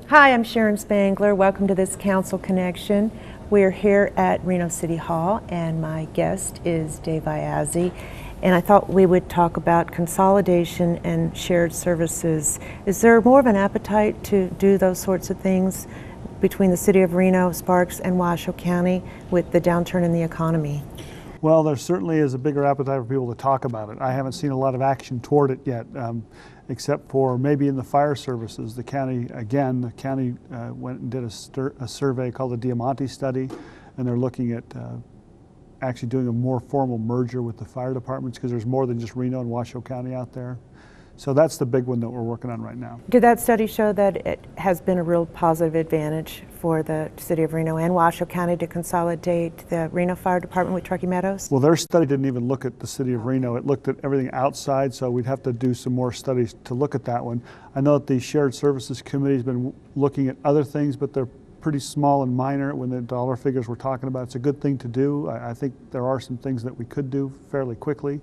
Hi, I'm Sharon Spangler. Welcome to this Council Connection. We're here at Reno City Hall and my guest is Dave Aiazzi. And I thought we would talk about consolidation and shared services. Is there more of an appetite to do those sorts of things between the City of Reno, Sparks, and Washoe County with the downturn in the economy? Well, there certainly is a bigger appetite for people to talk about it. I haven't seen a lot of action toward it yet, except for maybe in the fire services. The county went and did a survey called the Diamante study, and they're looking at actually doing a more formal merger with the fire departments because there's more than just Reno and Washoe County out there. So that's the big one that we're working on right now. Did that study show that it has been a real positive advantage for the City of Reno and Washoe County to consolidate the Reno Fire Department with Truckee Meadows? Well, their study didn't even look at the City of Reno. It looked at everything outside, so we'd have to do some more studies to look at that one. I know that the Shared Services Committee has been looking at other things, but they're pretty small and minor when the dollar figures we're talking about. It's a good thing to do. I think there are some things that we could do fairly quickly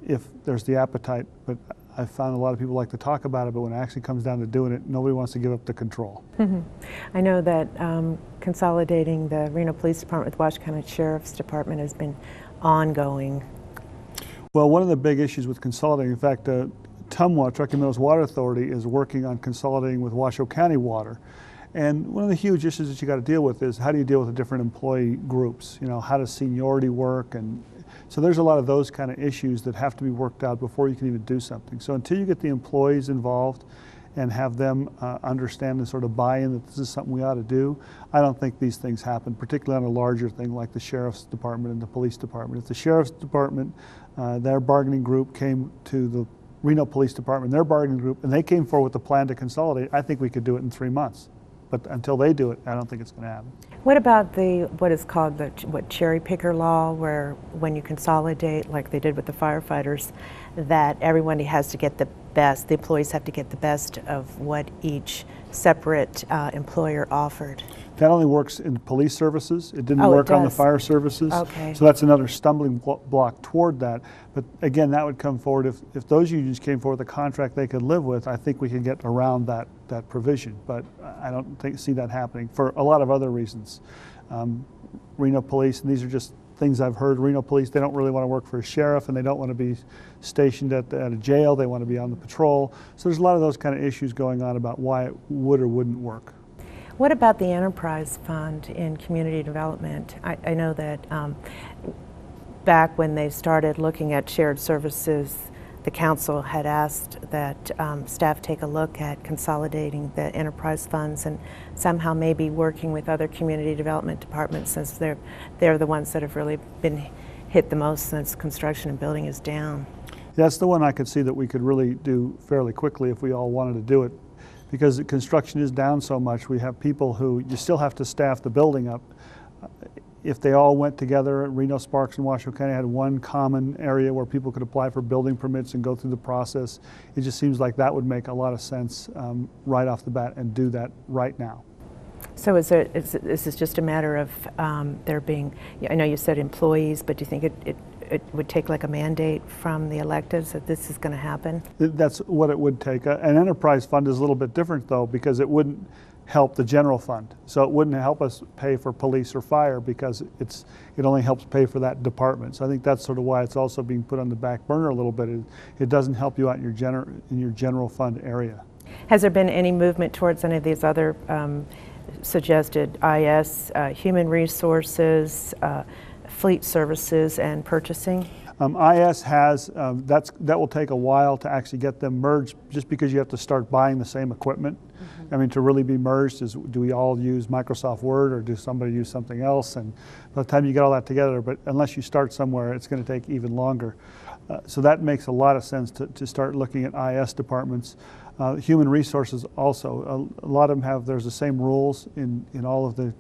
if there's the appetite, but I've found a lot of people like to talk about it, but when it actually comes down to doing it, nobody wants to give up the control. Mm-hmm. I know that consolidating the Reno Police Department with Washoe County Sheriff's Department has been ongoing. Well, one of the big issues with consolidating, in fact, TUMWA, Truckee Meadows Water Authority, is working on consolidating with Washoe County Water. And one of the huge issues that you got to deal with is how do you deal with the different employee groups? You know, how does seniority work? And so there's a lot of those kind of issues that have to be worked out before you can even do something. So until you get the employees involved and have them understand and sort of buy in that this is something we ought to do, I don't think these things happen, particularly on a larger thing like the Sheriff's Department and the Police Department. If the Sheriff's Department, their bargaining group came to the Reno Police Department, their bargaining group, and they came forward with a plan to consolidate, I think we could do it in 3 months. But until they do it, I don't think it's going to happen. What about what is called the cherry picker law, where when you consolidate, like they did with the firefighters, that everybody has to get the best, the employees have to get the best of what each separate employer offered? That only works in police services. It didn't work on the fire services. Okay. So that's another stumbling block toward that. But again, that would come forward if those unions came forward with a contract they could live with. I think we could get around that provision. But I don't see that happening for a lot of other reasons. Reno Police, and these are just things I've heard. Reno Police, they don't really want to work for a sheriff, and they don't want to be stationed at a jail. They want to be on the patrol. So there's a lot of those kind of issues going on about why it would or wouldn't work. What about the enterprise fund in community development? I know that back when they started looking at shared services, the council had asked that staff take a look at consolidating the enterprise funds and somehow maybe working with other community development departments, since they're the ones that have really been hit the most since construction and building is down. That's the one I could see that we could really do fairly quickly if we all wanted to do it. Because construction is down so much, we have people who, you still have to staff the building up. If they all went together, Reno, Sparks, and Washoe County had one common area where people could apply for building permits and go through the process, it just seems like that would make a lot of sense right off the bat and do that right now. So is this just a matter of there being, I know you said employees, but do you think it would take like a mandate from the electeds that this is going to happen? That's what it would take. An enterprise fund is a little bit different though, because it wouldn't help the general fund. So it wouldn't help us pay for police or fire because it only helps pay for that department. So I think that's sort of why it's also being put on the back burner a little bit. It doesn't help you out in your general fund area. Has there been any movement towards any of these other suggested IS, human resources, fleet services, and purchasing? IS has, that will take a while to actually get them merged, just because you have to start buying the same equipment. Mm-hmm. I mean, to really be merged, do we all use Microsoft Word or do somebody use something else? And by the time you get all that together, but unless you start somewhere, it's going to take even longer. So that makes a lot of sense to start looking at IS departments. Human resources also, a lot of them there's the same rules in all of the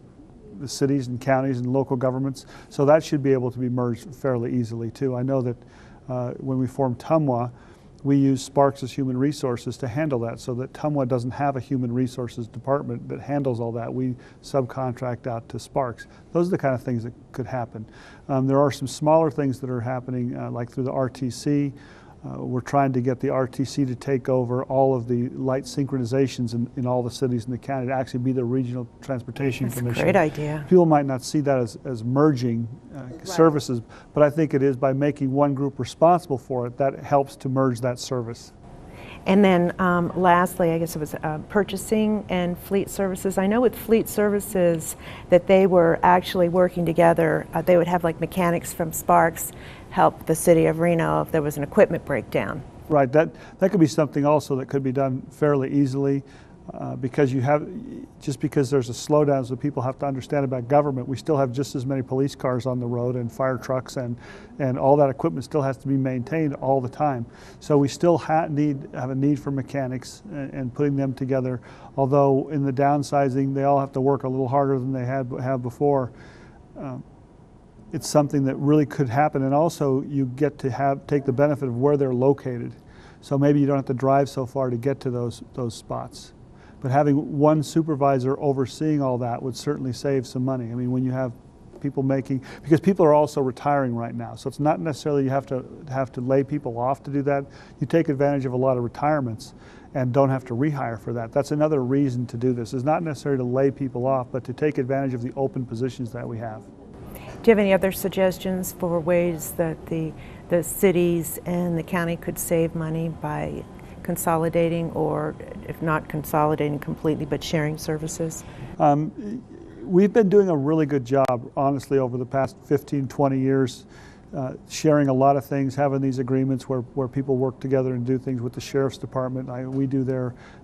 cities and counties and local governments, so that should be able to be merged fairly easily too. I know that when we formed TUMWA, we use Sparks as human resources to handle that, so that TUMWA doesn't have a human resources department that handles all that. We subcontract out to Sparks. Those are the kind of things that could happen. There are some smaller things that are happening, like through the RTC. We're trying to get the RTC to take over all of the light synchronizations in all the cities in the county, to actually be the regional transportation That's commission. a great idea. People might not see that as merging services, but I think it is. By making one group responsible for it, that helps to merge that service. And then lastly, I guess it was purchasing and fleet services. I know with fleet services that they were actually working together. They would have like mechanics from Sparks help the city of Reno if there was an equipment breakdown. Right, that could be something also that could be done fairly easily, because just because there's a slowdown, so people have to understand about government, we still have just as many police cars on the road and fire trucks, and all that equipment still has to be maintained all the time. So we still have a need for mechanics and putting them together, although in the downsizing they all have to work a little harder than they have before. It's something that really could happen, and also you get to take the benefit of where they're located. So maybe you don't have to drive so far to get to those spots. But having one supervisor overseeing all that would certainly save some money. I mean, when you have people because people are also retiring right now, so it's not necessarily you have to lay people off to do that. You take advantage of a lot of retirements and don't have to rehire for that. That's another reason to do this. It's not necessarily to lay people off, but to take advantage of the open positions that we have. Do you have any other suggestions for ways that the cities and the county could save money by consolidating, or if not consolidating completely, but sharing services? We've been doing a really good job, honestly, over the past 15, 20 years, sharing a lot of things, having these agreements where people work together and do things with the Sheriff's Department.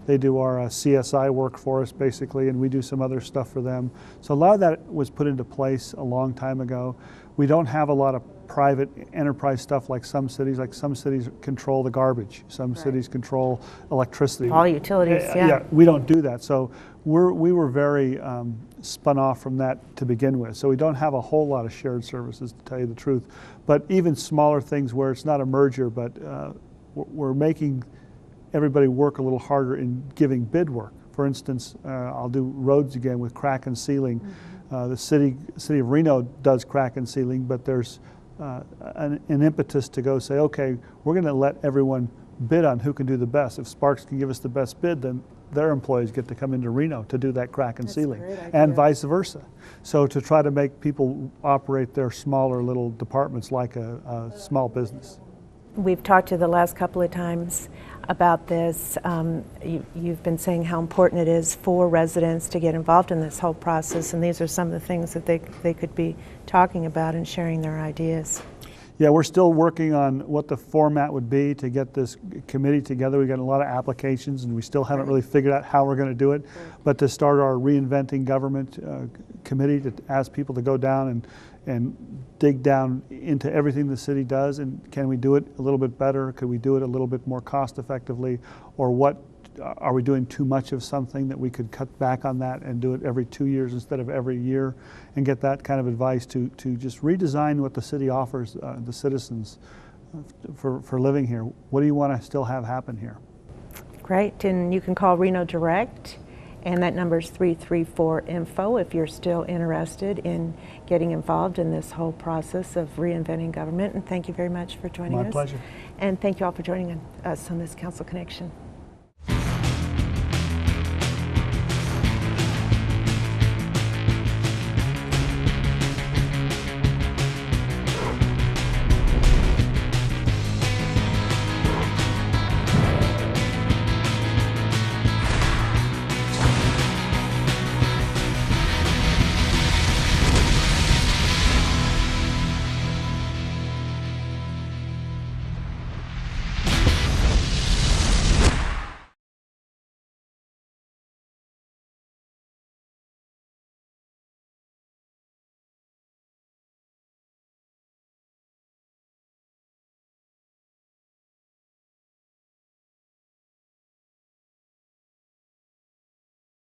They do our CSI work for us, basically, and we do some other stuff for them. So a lot of that was put into place a long time ago. We don't have a lot of private enterprise stuff like some cities. Like some cities control the garbage. Some cities control electricity. All utilities, yeah. Yeah, we don't do that. So we were very spun off from that to begin with. So we don't have a whole lot of shared services, to tell you the truth. But even smaller things where it's not a merger, but we're making everybody work a little harder in giving bid work. For instance, I'll do roads again with crack and sealing. The city of Reno does crack and sealing, but there's an impetus to go say, okay, we're going to let everyone bid on who can do the best. If Sparks can give us the best bid, then their employees get to come into Reno to do that crack and sealing, and vice versa. So to try to make people operate their smaller little departments like a small business. We've talked to the last couple of times about this. You've been saying how important it is for residents to get involved in this whole process, and these are some of the things that they could be talking about and sharing their ideas. Yeah, we're still working on what the format would be to get this committee together. We got a lot of applications, and we still haven't really figured out how we're going to do it. But to start our Reinventing Government committee, to ask people to go down and dig down into everything the city does, and can we do it a little bit better? Could we do it a little bit more cost effectively? Or what are we doing too much of something that we could cut back on that and do it every 2 years instead of every year, and get that kind of advice to just redesign what the city offers the citizens for living here. What do you want to still have happen here? Great, and you can call Reno Direct, and that number is 334-INFO if you're still interested in getting involved in this whole process of reinventing government. And thank you very much for joining us. My pleasure. And thank you all for joining us on this Council Connection.